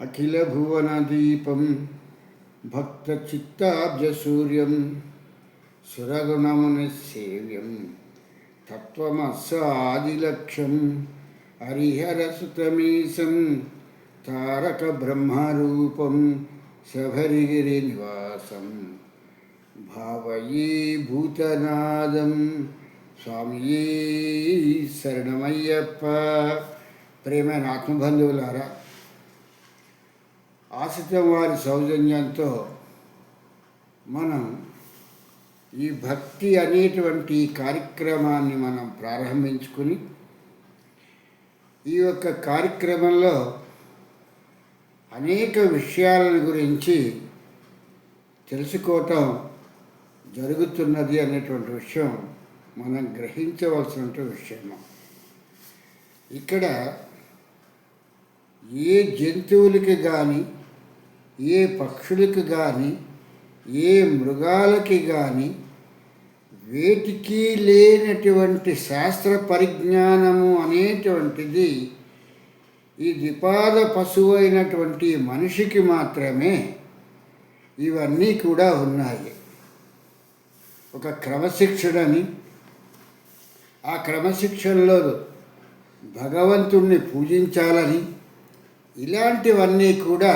అఖిలభువనదీపం భక్తచిత్తాబ్జసూర్యం సురగుణమునిసేవ్యం తత్వమస్సాదిలక్ష్యం హరిహరసుతమీశం తారక బ్రహ్మరూపం శబరిగిరినివాసం భావయే భూతనాదం. స్వామియే శరణమయ్యప్ప. ప్రేమైన ఆత్మబంధువులారా, ఆశ్రితం వారి సౌజన్యంతో మనం ఈ భక్తి అనేటువంటి కార్యక్రమాన్ని మనం ప్రారంభించుకుని ఈ యొక్క కార్యక్రమంలో అనేక విషయాలను గురించి తెలుసుకోవటం జరుగుతున్నది అనేటువంటి విషయం మనం గ్రహించవలసిన విషయము. ఇక్కడ ఏ జంతువులకి కానీ, ఏ పక్షులకి కానీ, ఏ మృగాలకి కానీ వేటికి లేనటువంటి శాస్త్ర పరిజ్ఞానము అనేటువంటిది ఈ ద్విపాద పశువు అయినటువంటి మనిషికి మాత్రమే ఇవన్నీ కూడా ఉన్నాయి. ఒక క్రమశిక్షణని, ఆ క్రమశిక్షణలో భగవంతుణ్ణి పూజించాలని, ఇలాంటివన్నీ కూడా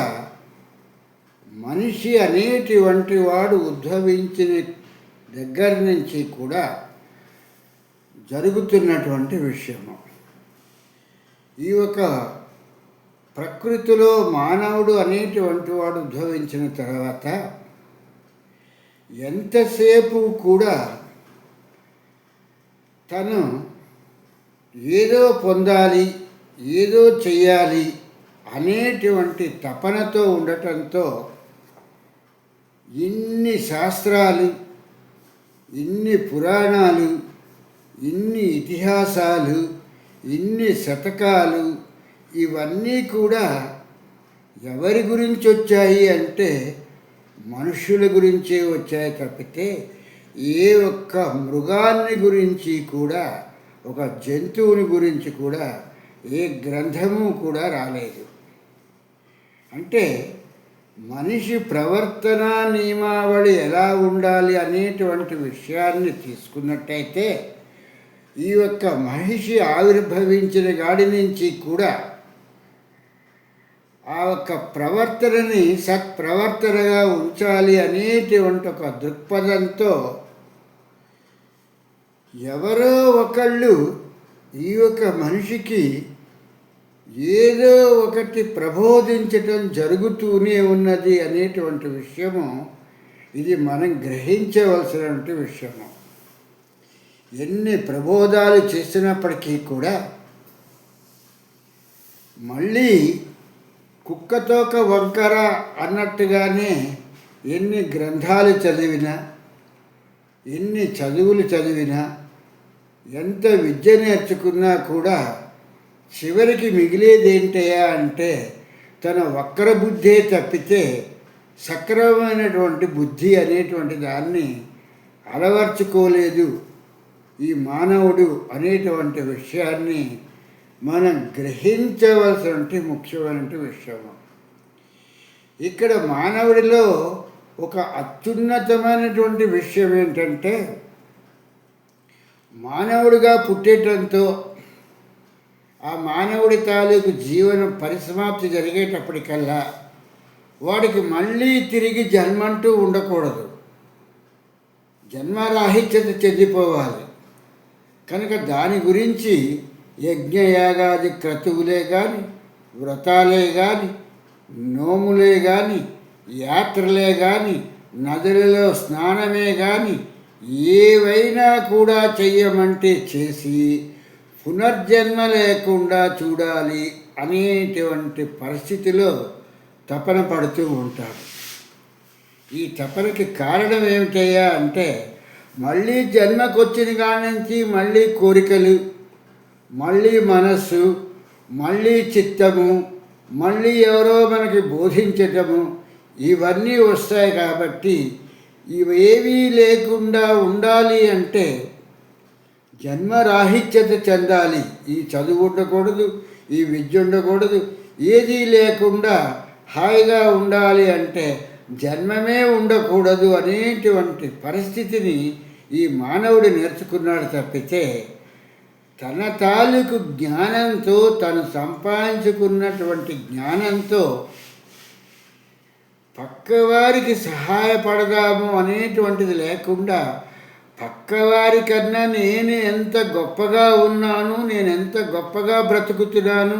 మనిషి అనేటువంటి వాడు ఉద్భవించిన దగ్గర నుంచి కూడా జరుగుతున్నటువంటి విషయము. ఈ ఒక ప్రకృతిలో మానవుడు అనేటువంటి వాడు ఉద్భవించిన తర్వాత ఎంతసేపు కూడా తను ఏదో పొందాలి, ఏదో చెయ్యాలి అనేటువంటి తపనతో ఉండటంతో ఇన్ని శాస్త్రాలు, ఇన్ని పురాణాలు, ఇన్ని ఇతిహాసాలు, ఇన్ని శతకాలు ఇవన్నీ కూడా ఎవరి గురించి వచ్చాయి అంటే మనుషుల గురించే వచ్చాయి తప్పితే ఏ ఒక్క మృగాన్ని గురించి కూడా, ఒక జంతువుని గురించి కూడా ఏ గ్రంథము కూడా రాలేదు. అంటే మనిషి ప్రవర్తన నియమావళి ఎలా ఉండాలి అనేటువంటి విషయాన్ని తీసుకున్నట్టయితే ఈ యొక్క మనిషి ఆవిర్భవించిన గాడి నుంచి కూడా ఆ యొక్క ప్రవర్తనని సత్ప్రవర్తనగా ఉంచాలి అనేటువంటి ఒక దృక్పథంతో ఎవరో ఒకళ్ళు ఈ యొక్క మనిషికి ఏదో ఒకటి ప్రబోధించటం జరుగుతూనే ఉన్నది అనేటువంటి విషయము ఇది మనం గ్రహించవలసినటువంటి విషయము. ఎన్ని ప్రబోధాలు చేసినప్పటికీ కూడా మళ్ళీ కుక్కతోక వంకర అన్నట్టుగానే ఎన్ని గ్రంథాలు చదివినా, ఎన్ని చదువులు చదివినా, ఎంత విద్య నేర్చుకున్నా కూడా చివరికి మిగిలేది ఏంటయ్యా అంటే తన వక్ర బుద్ధే తప్పితే సక్రమమైనటువంటి బుద్ధి అనేటువంటి దాన్ని అలవర్చుకోలేదు ఈ మానవుడు అనేటువంటి విషయాన్ని మనం గ్రహించవలసిన ముఖ్యమైన విషయము. ఇక్కడ మానవుడిలో ఒక అత్యున్నతమైనటువంటి విషయం ఏంటంటే మానవుడిగా పుట్టేటంతో ఆ మానవుడి తాలూకు జీవన పరిసమాప్తి జరిగేటప్పటికల్లా వాడికి మళ్ళీ తిరిగి జన్మంటూ ఉండకూడదు, జన్మరాహిత్యత చెందిపోవాలి. కనుక దాని గురించి యజ్ఞయాగాది క్రతువులే కానీ, వ్రతాలే కానీ, నోములే కానీ, యాత్రలే కానీ, నదులలో స్నానమే కానీ ఏవైనా కూడా చెయ్యమంటే చేసి పునర్జన్మ లేకుండా చూడాలి అనేటువంటి పరిస్థితిలో తపన పడుతూ ఉంటాడు. ఈ తపనకి కారణం ఏమిటయ్యా అంటే మళ్ళీ జన్మకొచ్చిన కాడి నుంచి మళ్ళీ కోరికలు, మళ్ళీ మనస్సు, మళ్ళీ చిత్తము, మళ్ళీ ఎవరో మనకి బోధించటము ఇవన్నీ వస్తాయి. కాబట్టి ఇవేవీ లేకుండా ఉండాలి అంటే జన్మరాహిత్యత చెందాలి. ఈ చదువు ఉండకూడదు, ఈ విద్య ఉండకూడదు, ఏదీ లేకుండా హాయిగా ఉండాలి అంటే జన్మమే ఉండకూడదు అనేటువంటి పరిస్థితిని ఈ మానవుడు నేర్చుకున్నాడు తప్పితే తన తాలూకు జ్ఞానంతో తను సంపాదించుకున్నటువంటి జ్ఞానంతో పక్కవారికి సహాయపడదాము అనేటువంటిది లేకుండా పక్కవారి కన్నా నేను ఎంత గొప్పగా ఉన్నాను, నేను ఎంత గొప్పగా బ్రతుకుతున్నాను,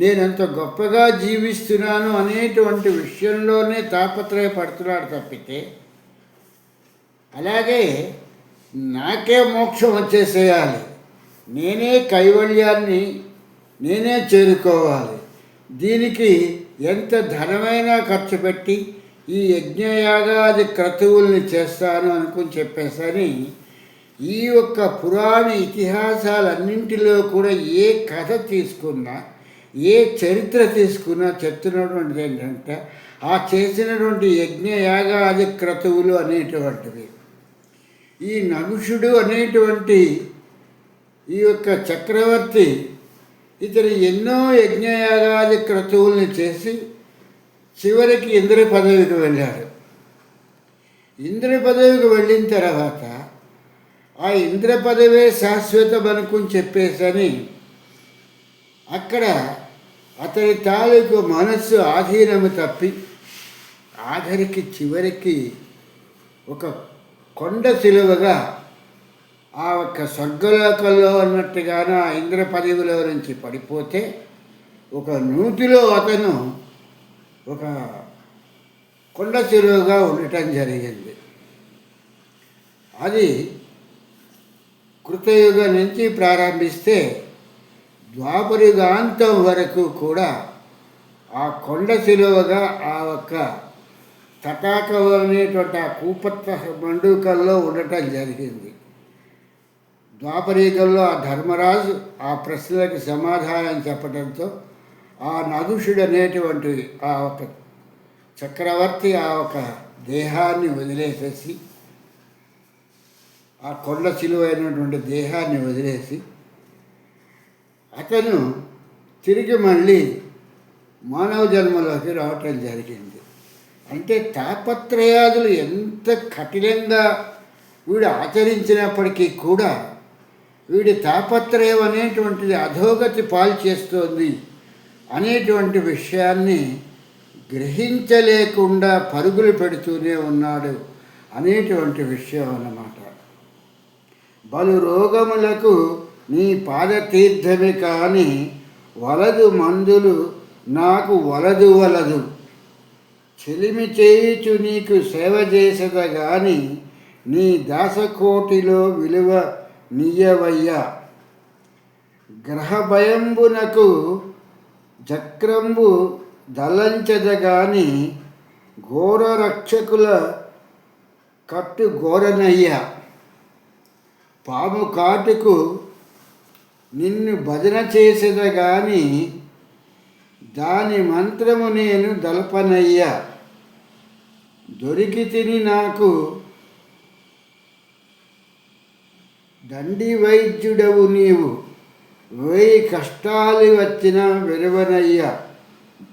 నేను ఎంత గొప్పగా జీవిస్తున్నాను అనేటువంటి విషయంలోనే తాపత్రయపడుతున్నాడు తప్పితే అలాగే నాకే మోక్షం వచ్చేసేయాలి, నేనే కైవల్యాన్ని నేనే చేరుకోవాలి, దీనికి ఎంత ధనమైనా ఖర్చు పెట్టి ఈ యజ్ఞయాగాది క్రతువుల్ని చేస్తాను అనుకుని చెప్పేసని ఈ యొక్క పురాణ ఇతిహాసాలన్నింటిలో కూడా ఏ కథ తీసుకున్నా ఏ చరిత్ర తీసుకున్నా చెప్తున్నటువంటిది ఏంటంటే ఆ చేసినటువంటి యజ్ఞయాగాది క్రతువులు అనేటువంటివి. ఈ నగుషుడు అనేటువంటి ఈ యొక్క చక్రవర్తి ఇతను ఎన్నో యజ్ఞయాగాది క్రతువుల్ని చేసి చివరికి ఇంద్ర పదవికి వెళ్ళాడు. ఇంద్ర పదవికి వెళ్ళిన తర్వాత ఆ ఇంద్ర పదవే శాశ్వతం అనుకుని చెప్పేసని అక్కడ అతని తాలూకు మనస్సు ఆధీనము తప్పి ఆఖరికి చివరికి ఒక కొండ సిలువగా ఆ ఒక్క స్వర్గలోకంలో ఉన్నట్టుగాను ఆ ఇంద్ర పదవిలో నుంచి పడిపోతే ఒక నూతిలో అతను ఒక కొండ సిలువగా ఉండటం జరిగింది. అది కృతయుగం నుంచి ప్రారంభిస్తే ద్వాపరయుగాంతం వరకు కూడా ఆ కొండ సిలువగా ఆ ఒక్క తటాకం అనేటువంటి ఆ కూపత్త మండూకంలో ఉండటం జరిగింది. ద్వాపరయుగంలో ఆ ధర్మరాజు ఆ ప్రశ్నలకు సమాధానం చెప్పడంతో ఆ నగుషుడు అనేటువంటి ఆ ఒక చక్రవర్తి ఆ ఒక దేహాన్ని వదిలేసేసి ఆ కొండ సిలువైనటువంటి దేహాన్ని వదిలేసి అతను తిరిగి మళ్ళీ మానవ జన్మలోకి రావటం జరిగింది. అంటే తాపత్రయాదులు ఎంత కఠినంగా వీడు ఆచరించినప్పటికీ కూడా వీడి తాపత్రయం అనేటువంటిది అధోగతి పాలు చేస్తోంది అనేటువంటి విషయాన్ని గ్రహించలేకుండా పరుగులు పెడుతూనే ఉన్నాడు అనేటువంటి విషయం అన్నమాట. బలు రోగములకు నీ పాదతీర్థమే కాని వలదు మందులు నాకు వలదు చెలిమి చేయుచు నీకు సేవ చేసద గాని నీ దాసకోటిలో విలువ నీయవయ్యా గ్రహభయంబునకు చక్రంబు దలంచదగాని ఘోర రక్షకుల కట్టు ఘోరనయ్య పాము కాటుకు నిన్ను భజన చేసేదగాని దాని మంత్రము నేను దల్పనయ్యా దొరికి తిని నాకు దండి వైద్యుడవు నీవు 1000 కష్టాలు వచ్చిన వెరవనయ్య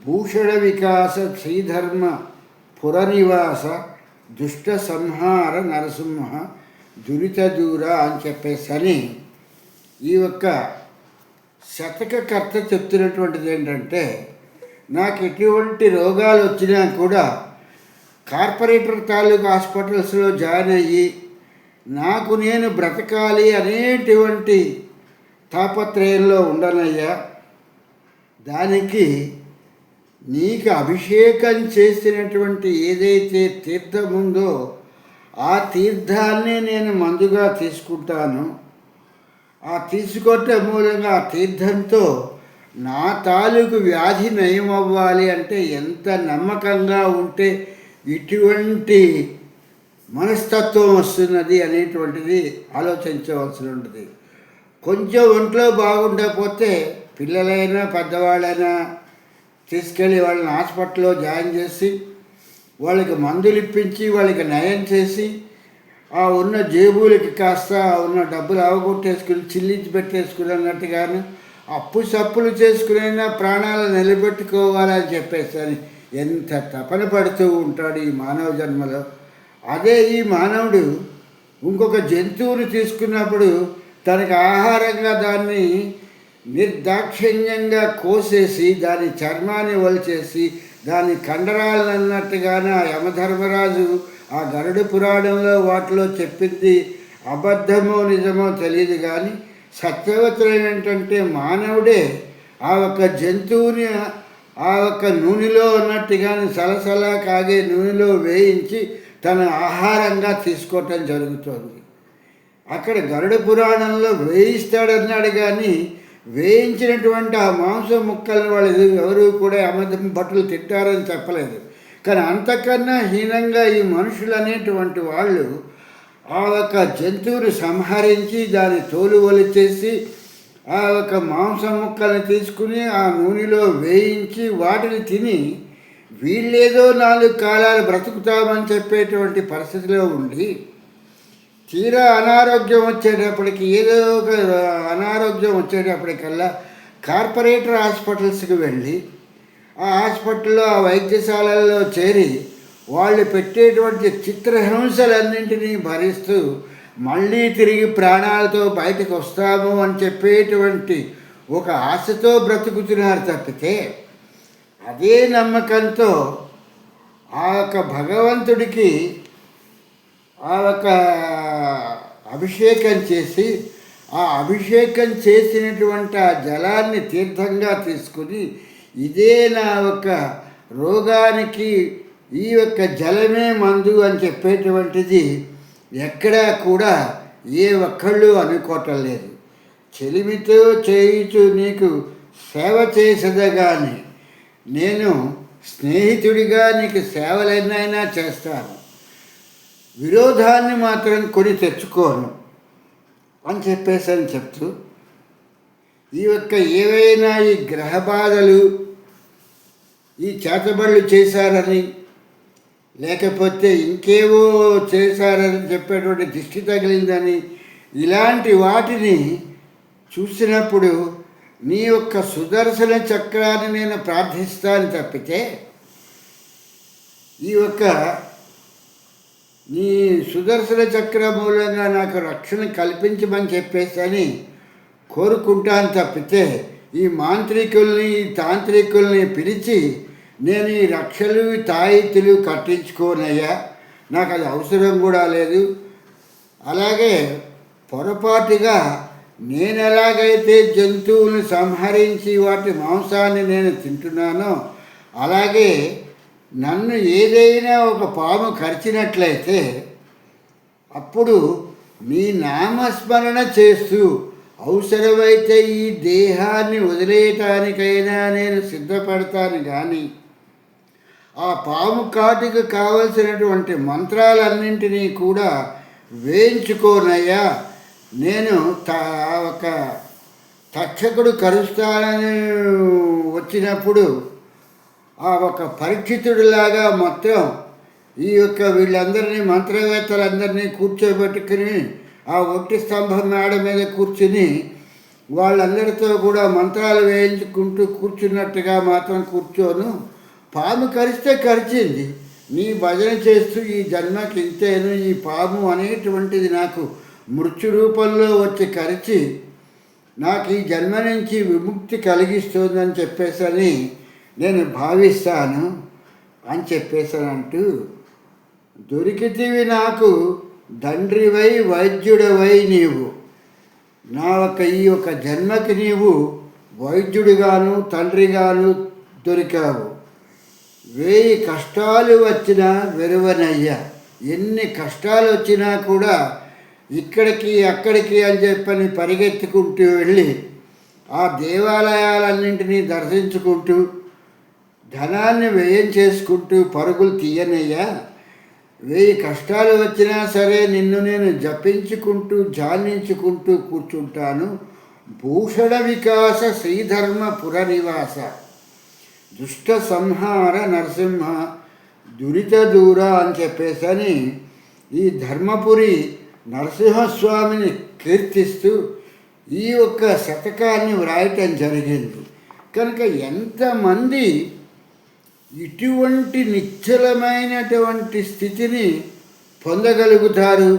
భూషణ వికాస శ్రీధర్మ పురనివాస దుష్ట సంహార నరసింహ దురిత దూర అని చెప్పేసని ఈ యొక్క శతకకర్త చెప్తున్నటువంటిది ఏంటంటే నాకు ఎటువంటి రోగాలు వచ్చినా కూడా కార్పొరేటర్ తాలూకు హాస్పిటల్స్లో జాయిన్ అయ్యి నాకు నేను బ్రతకాలి అనేటువంటి తాపత్రయంలో ఉండనయ్యా దానికి నీకు అభిషేకం చేసినటువంటి ఏదైతే తీర్థం ఉందో ఆ తీర్థాన్నే నేను మందుగా తీసుకుంటాను. ఆ తీసుకోవటం మూలంగా ఆ తీర్థంతో నా తాలూకు వ్యాధి నయమవ్వాలి అంటే ఎంత నమ్మకంగా ఉంటే ఇటువంటి మనస్తత్వం వస్తున్నది అనేటువంటిది ఆలోచించవలసి ఉంటుంది. కొంచెం ఒంట్లో బాగుండకపోతే పిల్లలైనా పెద్దవాళ్ళైనా తీసుకెళ్ళి వాళ్ళని హాస్పిటల్లో జాయిన్ చేసి వాళ్ళకి మందులు ఇప్పించి వాళ్ళకి నయం చేసి ఆ ఉన్న జేబులకి కాస్త ఉన్న డబ్బులు అవగొట్టేసుకుని చిల్లించి పెట్టేసుకుని అన్నట్టుగాను అప్పు సప్పులు చేసుకునైనా ప్రాణాలు నిలబెట్టుకోవాలని చెప్పేసి ఎంత తపన పడుతూ ఉంటాడు ఈ మానవ జన్మలో. అదే ఈ మానవుడు ఇంకొక జంతువుని తీసుకున్నప్పుడు తనకు ఆహారంగా దాన్ని నిర్దాక్షిణ్యంగా కోసేసి దాని చర్మాన్ని వలిచేసి దాని కండరాలను అన్నట్టుగానే ఆ యమధర్మరాజు ఆ గరుడ పురాణంలో వాటిలో చెప్పింది అబద్ధమో నిజమో తెలియదు, కానీ సత్యవతులు ఏంటంటే మానవుడే ఆ ఒక్క జంతువుని ఆ ఒక్క నూనెలో ఉన్నట్టుగానే సలసల కాగే నూనెలో వేయించి తన ఆహారంగా తీసుకోవటం జరుగుతుంది. అక్కడ గరుడ పురాణంలో వేయిస్తాడన్నాడు, కానీ వేయించినటువంటి ఆ మాంసం ముక్కల్ని వాళ్ళు ఎవరు కూడా అమృతం భటులు తింటారని చెప్పలేదు. కానీ అంతకన్నా హీనంగా ఈ మనుషులు అనేటువంటి వాళ్ళు ఆ ఒక జంతువుని సంహరించి దాని తోలు ఒలిచేసి ఆ ఒక మాంసం ముక్కల్ని తీసుకుని ఆ నూనెలో వేయించి వాటిని తిని వీళ్ళేదో 4 కాలాలు బ్రతుకుతామని చెప్పేటువంటి పరిస్థితిలో ఉండి తీరా అనారోగ్యం వచ్చేటప్పటికి ఏదో ఒక అనారోగ్యం వచ్చేటప్పటికల్లా కార్పొరేటర్ హాస్పిటల్స్కి వెళ్ళి ఆ హాస్పిటల్లో ఆ వైద్యశాలల్లో చేరి వాళ్ళు పెట్టేటువంటి చిత్రహింసలన్నింటినీ భరిస్తూ మళ్ళీ తిరిగి ప్రాణాలతో బయటకు వస్తాము అని చెప్పేటువంటి ఒక ఆశతో బ్రతుకుతున్నారు తప్పితే అదే నమ్మకంతో ఆ యొక్క భగవంతుడికి ఆ ఒక అభిషేకం చేసి ఆ అభిషేకం చేసినటువంటి ఆ జలాన్ని తీర్థంగా తీసుకుని ఇదే నా ఒక రోగానికి ఈ యొక్క జలమే మందు అని చెప్పేటువంటిది ఎక్కడా కూడా ఏ ఒక్కళ్ళు అనుకోవటం లేదు. చెలిమితో చేయుచు నీకు సేవ చేసేదగాని నేను స్నేహితుడిగా నీకు సేవలైనా చేస్తాను, విరోధాన్ని మాత్రం కొని తెచ్చుకోను అని చెప్తూ ఈ యొక్క ఏవైనా ఈ గ్రహ బాధలు ఈ చేతబడులు చేశారని లేకపోతే ఇంకేవో చేశారని చెప్పేటువంటి దిష్టి తగిలిందని ఇలాంటి వాటిని చూసినప్పుడు నీ యొక్క సుదర్శన చక్రాన్ని నేను ప్రార్థిస్తాను తప్పితే ఈ యొక్క నీ సుదర్శన చక్ర మూలంగా నాకు రక్షణ కల్పించమని చెప్పేసి కోరుకుంటాను తప్పితే ఈ మాంత్రికుల్ని ఈ తాంత్రికుల్ని పిలిచి నేను ఈ రక్షలు తాయితులు కట్టించుకోనయ్యా, నాకు అది అవసరం కూడా లేదు. అలాగే పొరపాటుగా నేను ఎలాగైతే జంతువులను సంహరించి వాటి మాంసాన్ని నేను తింటున్నానో అలాగే నన్ను ఏదైనా ఒక పాము కరిచినట్లయితే అప్పుడు నీ నామస్మరణ చేస్తూ అవసరమైతే ఈ దేహాన్ని వదిలేయటానికైనా నేను సిద్ధపడతాను, కానీ ఆ పాము కాటుకు కావలసినటువంటి మంత్రాలన్నింటినీ కూడా వేయించుకోనయ్యా. నేను ఒక తక్షకుడు కరుస్తానని వచ్చినప్పుడు ఆ ఒక పరీక్షితుడిలాగా మొత్తం ఈ యొక్క వీళ్ళందరినీ మంత్రవేత్తలందరినీ కూర్చోబెట్టుకుని ఆ ఒట్టి స్తంభం మేడ మీద కూర్చుని వాళ్ళందరితో కూడా మంత్రాలు వేయించుకుంటూ కూర్చున్నట్టుగా మాత్రం కూర్చోను. పాము కరిస్తే కరిచింది, నీ భజన చేస్తూ ఈ జన్మకి ఇంతేను, ఈ పాము అనేటువంటిది నాకు మృత్యు రూపంలో వచ్చి కరిచి నాకు ఈ జన్మ నుంచి విముక్తి కలిగిస్తుందని చెప్పేసని నేను భావిస్తాను అని చెప్పేసానంటూ దొరికితివి నాకు తండ్రివై వైద్యుడవై నీవు, నా ఈ యొక్క జన్మకి నీవు వైద్యుడిగాను తండ్రిగాను దొరికావు. 1000 కష్టాలు వచ్చినా వెరువనయ్యా, ఎన్ని కష్టాలు వచ్చినా కూడా ఇక్కడికి అక్కడికి అని చెప్పని పరిగెత్తుకుంటూ వెళ్ళి ఆ దేవాలయాలన్నింటినీ దర్శించుకుంటూ ధనాన్ని వ్యయం చేసుకుంటూ పరుగులు తీయనయ్యా. 1000 కష్టాలు వచ్చినా సరే నిన్ను నేను జపించుకుంటూ ధ్యానించుకుంటూ కూర్చుంటాను. భూషణ వికాస శ్రీధర్మ పురనివాస దుష్ట సంహార నరసింహ దురిత దూర అని చెప్పేసని ఈ ధర్మపురి నరసింహస్వామిని కీర్తిస్తూ ఈ ఒక్క శతకాన్ని వ్రాయటం జరిగింది. కనుక ఎంతమంది ఇటువంటి నిశ్చలమైనటువంటి స్థితిని పొందగలుగుతారు.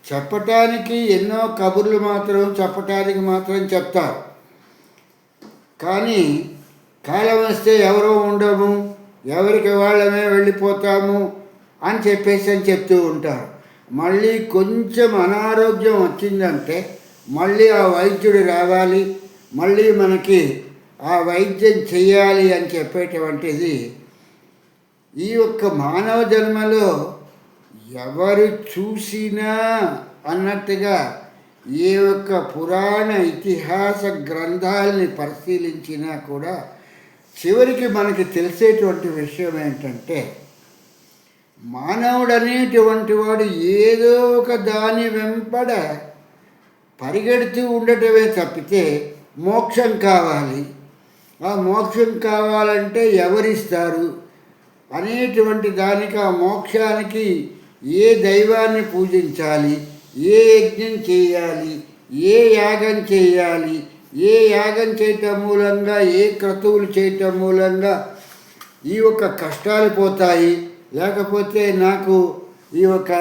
చెప్పటానికి ఎన్నో కబుర్లు మాత్రం చెప్పటానికి మాత్రం చెప్తారు, కానీ కాలం వస్తే ఎవరో ఉండము, ఎవరికి వాళ్ళమే వెళ్ళిపోతాము అని చెప్తూ ఉంటారు. మళ్ళీ కొంచెం అనారోగ్యం వచ్చిందంటే మళ్ళీ ఆ వైద్యుడు రావాలి, మళ్ళీ మనకి ఆ వైద్యం చెయ్యాలి అని చెప్పేటువంటిది ఈ యొక్క మానవ జన్మలో ఎవరు చూసినా అన్నట్టుగా ఏ ఒక్క పురాణ ఇతిహాస గ్రంథాలని పరిశీలించినా కూడా చివరికి మనకి తెలిసేటువంటి విషయం ఏంటంటే, మానవుడు అనేటువంటి వాడు ఏదో ఒక దాని వెంబడ పరిగెడుతూ ఉండటమే తప్పితే మోక్షం కావాలి, ఆ మోక్షం కావాలంటే ఎవరిస్తారు అనేటువంటి దానికి, ఆ మోక్షానికి ఏ దైవాన్ని పూజించాలి, ఏ యజ్ఞం చేయాలి, ఏ యాగం చేయాలి, ఏ యాగం చేయటం మూలంగా, ఏ క్రతువులు చేయటం మూలంగా ఈ యొక్క కష్టాలు పోతాయి, లేకపోతే నాకు ఈ యొక్క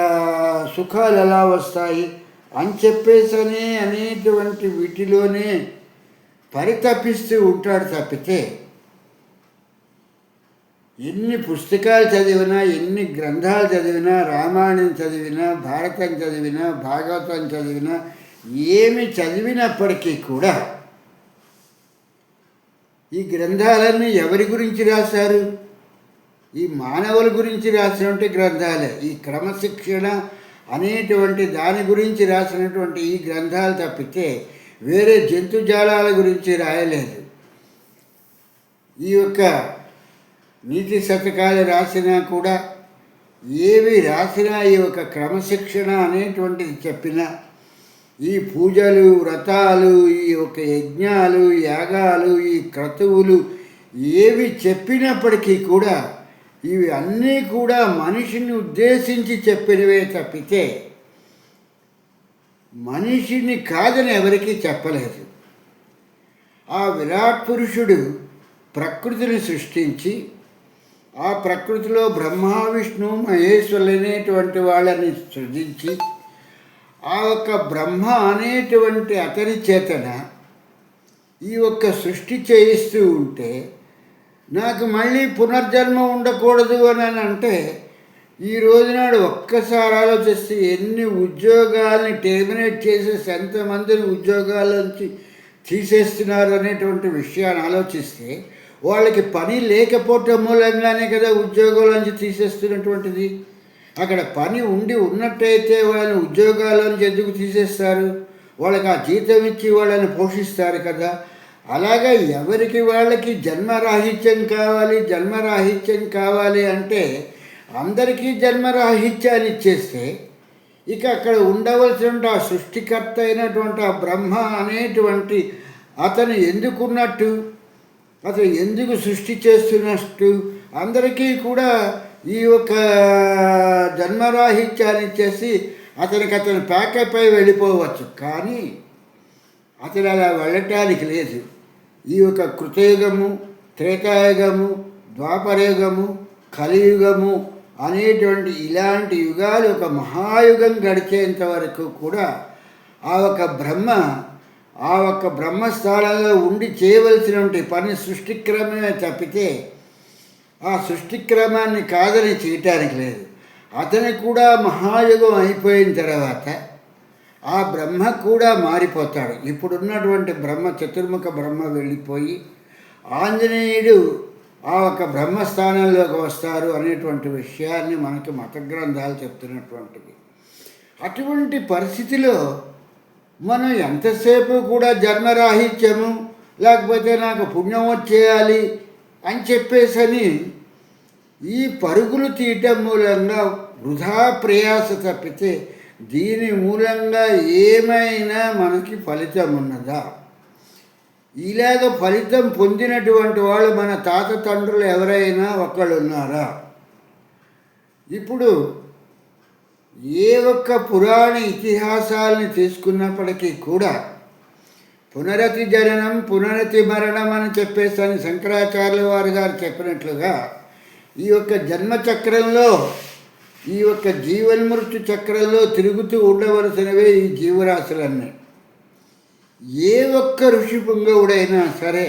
సుఖాలు ఎలా వస్తాయి అని చెప్పేసనే అనేటువంటి వీటిలోనే పరితపిస్తూ ఉంటాడు తప్పితే ఎన్ని పుస్తకాలు చదివినా, ఎన్ని గ్రంథాలు చదివినా, రామాయణం చదివినా, భారతం చదివినా, భాగవతం చదివినా, ఏమి చదివినప్పటికీ కూడా ఈ గ్రంథాలన్నీ ఎవరి గురించి రాశారు? ఈ మానవుల గురించి రాసినటువంటి గ్రంథాలే. ఈ క్రమశిక్షణ అనేటువంటి దాని గురించి రాసినటువంటి ఈ గ్రంథాలు తప్పితే వేరే జంతుజాలాల గురించి రాయలేదు. ఈ యొక్క నీతి శతకాలు రాసినా కూడా, ఏవి రాసినా ఈ యొక్క క్రమశిక్షణ అనేటువంటిది చెప్పిన, ఈ పూజలు, వ్రతాలు, ఈ యొక్క యజ్ఞాలు, యాగాలు, ఈ క్రతువులు ఏవి చెప్పినప్పటికీ కూడా ఇవి అన్నీ కూడా మనిషిని ఉద్దేశించి చెప్పినవే తప్పితే మనిషిని కాదని ఎవరికీ చెప్పలేదు. ఆ విరాట్ పురుషుడు ప్రకృతిని సృష్టించి, ఆ ప్రకృతిలో బ్రహ్మ, విష్ణు, మహేశ్వరులు అనేటువంటి వాళ్ళని సృజించి, ఆ యొక్క బ్రహ్మ అనేటువంటి అతని చేతన ఈ యొక్క సృష్టి చేయిస్తూ ఉంటే, నాకు మళ్ళీ పునర్జన్మ ఉండకూడదు అని అంటే, ఈ రోజునాడు ఒక్కసారి ఆలోచిస్తే ఎన్ని ఉద్యోగాల్ని టెర్మినేట్ చేసేసి ఎంతమందిని ఉద్యోగాల నుంచి తీసేస్తున్నారు అనేటువంటి విషయాన్ని ఆలోచిస్తే, వాళ్ళకి పని లేకపోవటం మూలంగానే కదా ఉద్యోగాల నుంచి తీసేస్తున్నటువంటిది. అక్కడ పని ఉన్నట్టయితే వాళ్ళని ఉద్యోగాల నుంచి ఎందుకు తీసేస్తారు? వాళ్ళకి ఆ జీతం ఇచ్చి వాళ్ళని పోషిస్తారు కదా. అలాగే ఎవరికి వాళ్ళకి జన్మరాహిత్యం కావాలి అంటే అందరికీ జన్మరాహిత్యాన్ని ఇచ్చేస్తే ఇక అక్కడ ఉండవలసిన ఆ సృష్టికర్త అయినటువంటి ఆ బ్రహ్మ అనేటువంటి అతను ఎందుకున్నట్టు, అతను ఎందుకు సృష్టి చేస్తున్నట్టు? అందరికీ కూడా ఈ యొక్క జన్మరాహిత్యాన్ని ఇచ్చేసి అతను ప్యాకప్ అయి వెళ్ళిపోవచ్చు. కానీ అతను అలా వెళ్ళటానికి లేదు. ఈ యొక్క కృతయుగము, త్రేతాయుగము, ద్వాపరయుగము, కలియుగము అనేటువంటి ఇలాంటి యుగాలు ఒక మహాయుగం గడిచేంత వరకు కూడా ఆ ఒక్క బ్రహ్మస్థానంలో ఉండి చేయవలసినటువంటి పని సృష్టిక్రమమే తప్పితే ఆ సృష్టిక్రమాన్ని కాదని చేయటానికి లేదు. అతని కూడా మహాయుగం అయిపోయిన తర్వాత ఆ బ్రహ్మ కూడా మారిపోతాడు. ఇప్పుడున్నటువంటి చతుర్ముఖ బ్రహ్మ వెళ్ళిపోయి ఆంజనేయుడు ఆ ఒక బ్రహ్మస్థానంలోకి వస్తారు అనేటువంటి విషయాన్ని మనకి మత గ్రంథాలు చెప్తున్నటువంటివి. అటువంటి పరిస్థితిలో మనం ఎంతసేపు కూడా జన్మరాహిత్యము, లేకపోతే నాకు పుణ్యం వచ్చేయాలి అని చెప్పేసని ఈ పరుగులు తీయటం మూలంగా వృధా ప్రయాస తప్పితే దీని మూలంగా ఏమైనా మనకి ఫలితం ఉన్నదా? ఇలాగ ఫలితం పొందినటువంటి వాళ్ళు మన తాత తండ్రులు ఎవరైనా ఒకళ్ళు ఉన్నారా? ఇప్పుడు ఏ ఒక్క పురాణ ఇతిహాసాలని తీసుకున్నప్పటికీ కూడా పునరతి జననం, పునరతి మరణం అని చెప్పేసి శంకరాచార్యుల వారు గారు చెప్పినట్లుగా ఈ యొక్క జన్మచక్రంలో, ఈ యొక్క జీవన్మృత్యు చక్రంలో తిరుగుతూ ఉండవలసినవే ఈ జీవరాశులన్నీ. ఏ ఒక్క ఋషి పుంగవుడైనా సరే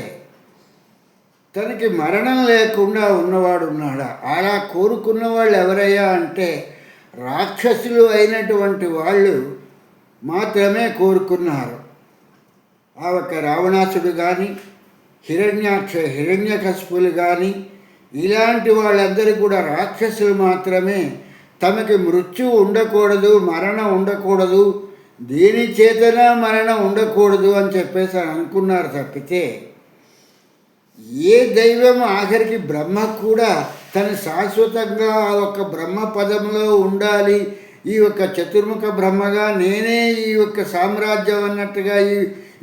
తనకి మరణం లేకుండా ఉన్నవాడు ఉన్నాడా? అలా కోరుకున్న వాళ్ళు ఎవరయ్యా అంటే రాక్షసులు అయినటువంటి వాళ్ళు మాత్రమే కోరుకున్నారు. ఆ ఒక రావణాసుడు కానీ, హిరణ్యకశిపులు కానీ, ఇలాంటి వాళ్ళందరూ కూడా రాక్షసులు మాత్రమే తమకి మృత్యు ఉండకూడదు, మరణం ఉండకూడదు, దేని చేతన మరణం ఉండకూడదు అని చెప్పేసి అనుకున్నారు తప్పితే ఏ దైవం ఆఖరికి బ్రహ్మ కూడా తను శాశ్వతంగా ఆ ఒక బ్రహ్మ పదంలో ఉండాలి, ఈ యొక్క చతుర్ముఖ బ్రహ్మగా నేనే ఈ యొక్క సామ్రాజ్యం అన్నట్టుగా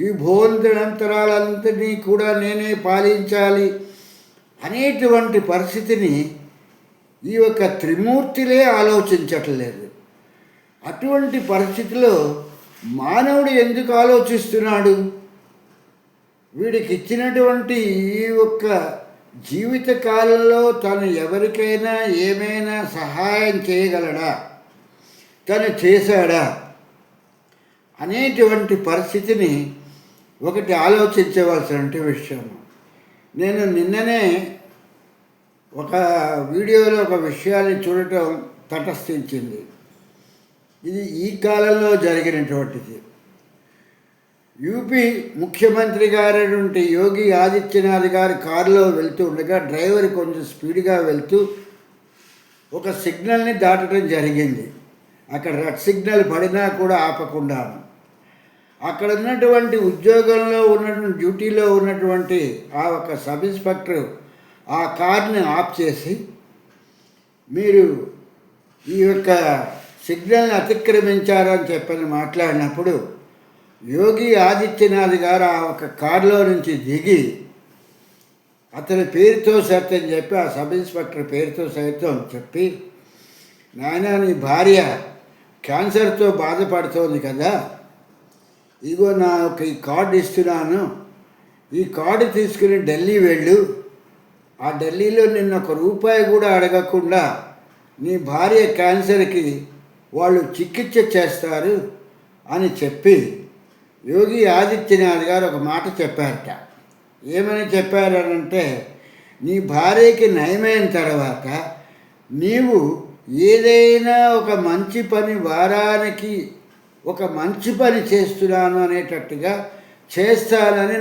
ఈ భోంతరంతరాలంతనీ కూడా నేనే పాలించాలి అనేటువంటి పరిస్థితిని ఈ యొక్క త్రిమూర్తులే ఆలోచించట్లేదు. అటువంటి పరిస్థితిలో మానవుడు ఎందుకు ఆలోచిస్తున్నాడు? వీడికి ఇచ్చినటువంటి ఈ యొక్క జీవిత కాలంలో తను ఎవరికైనా ఏమైనా సహాయం చేయగలడా, తను చేశాడా అనేటువంటి పరిస్థితిని ఒకటి ఆలోచించవలసిన విషయం. నేను నిన్ననే ఒక వీడియోలో ఒక విషయాన్ని చూడటం తటస్థించింది. ఇది ఈ కాలంలో జరిగినటువంటిది. యూపీ ముఖ్యమంత్రి గారైనటువంటి యోగి ఆదిత్యనాథ్ గారు కారులో వెళ్తూ ఉండగా డ్రైవర్ కొంచెం స్పీడ్గా వెళ్తూ ఒక సిగ్నల్ని దాటడం జరిగింది. అక్కడ రెడ్ సిగ్నల్ పడినా కూడా ఆపకుండా అక్కడ ఉన్నటువంటి ఉద్యోగంలో ఉన్నటువంటి డ్యూటీలో ఉన్నటువంటి ఆ ఒక సబ్ ఇన్స్పెక్టర్ ఆ కార్ని ఆఫ్ చేసి, మీరు ఈ యొక్క సిగ్నల్ని అతిక్రమించారని చెప్పని మాట్లాడినప్పుడు యోగి ఆదిత్యనాథ్ గారు ఆ ఒక కారులో నుంచి దిగి అతని పేరుతో సైతం చెప్పి, ఆ సబ్ ఇన్స్పెక్టర్ పేరుతో సైతం చెప్పి, నాయన నీ భార్య క్యాన్సర్తో బాధపడుతోంది కదా, ఇగో నా ఒక ఈ కార్డు ఇస్తున్నాను, ఈ కార్డు తీసుకుని ఢిల్లీ వెళ్ళు, ఆ ఢిల్లీలో నిన్న ₹1 కూడా అడగకుండా నీ భార్య క్యాన్సర్కి వాళ్ళు చికిత్స చేస్తారు అని చెప్పి యోగి ఆదిత్యనాథ్ గారు ఒక మాట చెప్పారట. ఏమని చెప్పారనంటే, నీ భార్యకి నయమైన తర్వాత నీవు ఏదైనా ఒక మంచి పని, వారానికి ఒక మంచి పని చేస్తున్నాను అనేటట్టుగా చేస్తానని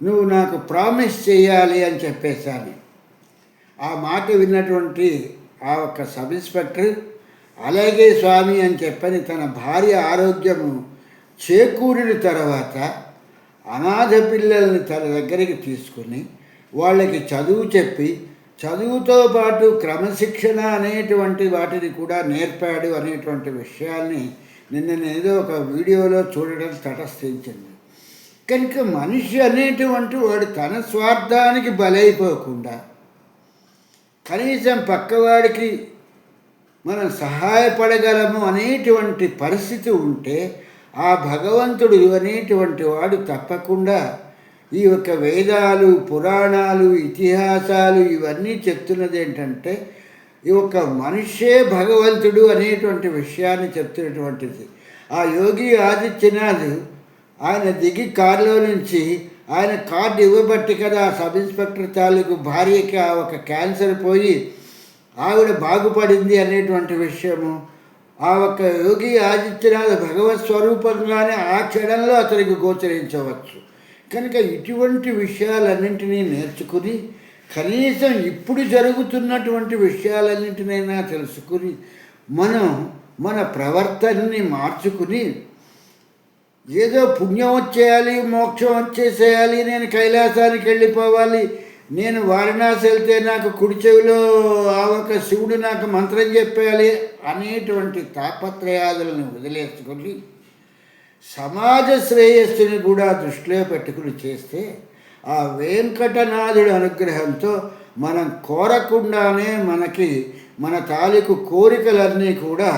నువ్వు నాకు ప్రామిస్ చేయాలి అని చెప్పేశాను. ఆ మాట విన్నటువంటి ఆ ఒక్క సబ్ ఇన్స్పెక్టర్ అలాగే స్వామి అని చెప్పని తన భార్య ఆరోగ్యము చేకూరిన తర్వాత అనాథ పిల్లల్ని తన దగ్గరికి తీసుకుని వాళ్ళకి చదువు చెప్పి, చదువుతో పాటు క్రమశిక్షణ అనేటువంటి వాటిని కూడా నేర్పాడు అనేటువంటి విషయాల్ని నిన్న ఒక వీడియోలో చూడడం తటస్థించింది. కనుక మనిషి అనేటువంటి వాడు తన స్వార్థానికి బలైపోకుండా కనీసం పక్కవాడికి మనం సహాయపడగలము అనేటువంటి పరిస్థితి ఉంటే ఆ భగవంతుడు అనేటువంటి వాడు తప్పకుండా ఈ యొక్క వేదాలు, పురాణాలు, ఇతిహాసాలు ఇవన్నీ చెప్తున్నది ఏంటంటే ఈ యొక్క మనిషే భగవంతుడు అనేటువంటి విషయాన్ని చెప్తున్నటువంటిది. ఆ యోగి ఆదిత్యనాథ్ ఆయన దిగి కారులో నుంచి ఆయన కార్డు ఇవ్వబట్టి కదా ఆ సబ్ ఇన్స్పెక్టర్ తాలూకు భార్యకి ఆ ఒక క్యాన్సర్ పోయి ఆవిడ బాగుపడింది అనేటువంటి విషయము ఆ ఒక్క యోగి ఆదిత్యనాథ్ భగవత్ స్వరూపంగానే ఆ క్షణంలో అతనికి గోచరించవచ్చు. కనుక ఇటువంటి విషయాలన్నింటినీ నేర్చుకుని కనీసం ఇప్పుడు జరుగుతున్నటువంటి విషయాలన్నింటినైనా తెలుసుకుని మనం మన ప్రవర్తనని మార్చుకుని ఏదో పుణ్యం వచ్చేయాలి, మోక్షం వచ్చేసేయాలి, నేను కైలాసానికి వెళ్ళిపోవాలి, నేను వారణాసి వెళ్తే నాకు కుడి చెవిలో ఆ ఒక శివుడు నాకు మంత్రం చెప్పేయాలి అనేటువంటి తాపత్రయాదులను వదిలేసుకొని సమాజ శ్రేయస్సుని కూడా దృష్టిలో పెట్టుకుని చేస్తే ఆ వెంకటనాథుడి అనుగ్రహంతో మనం కోరకుండానే మన తాలూకు కోరికలన్నీ కూడా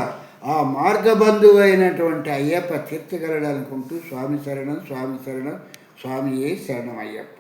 ఆ మార్గబంధువైనటువంటి అయ్యప్ప తీర్చగలడు అనుకుంటూ స్వామి శరణం, స్వామి శరణం, స్వామియే శరణం అయ్యప్ప.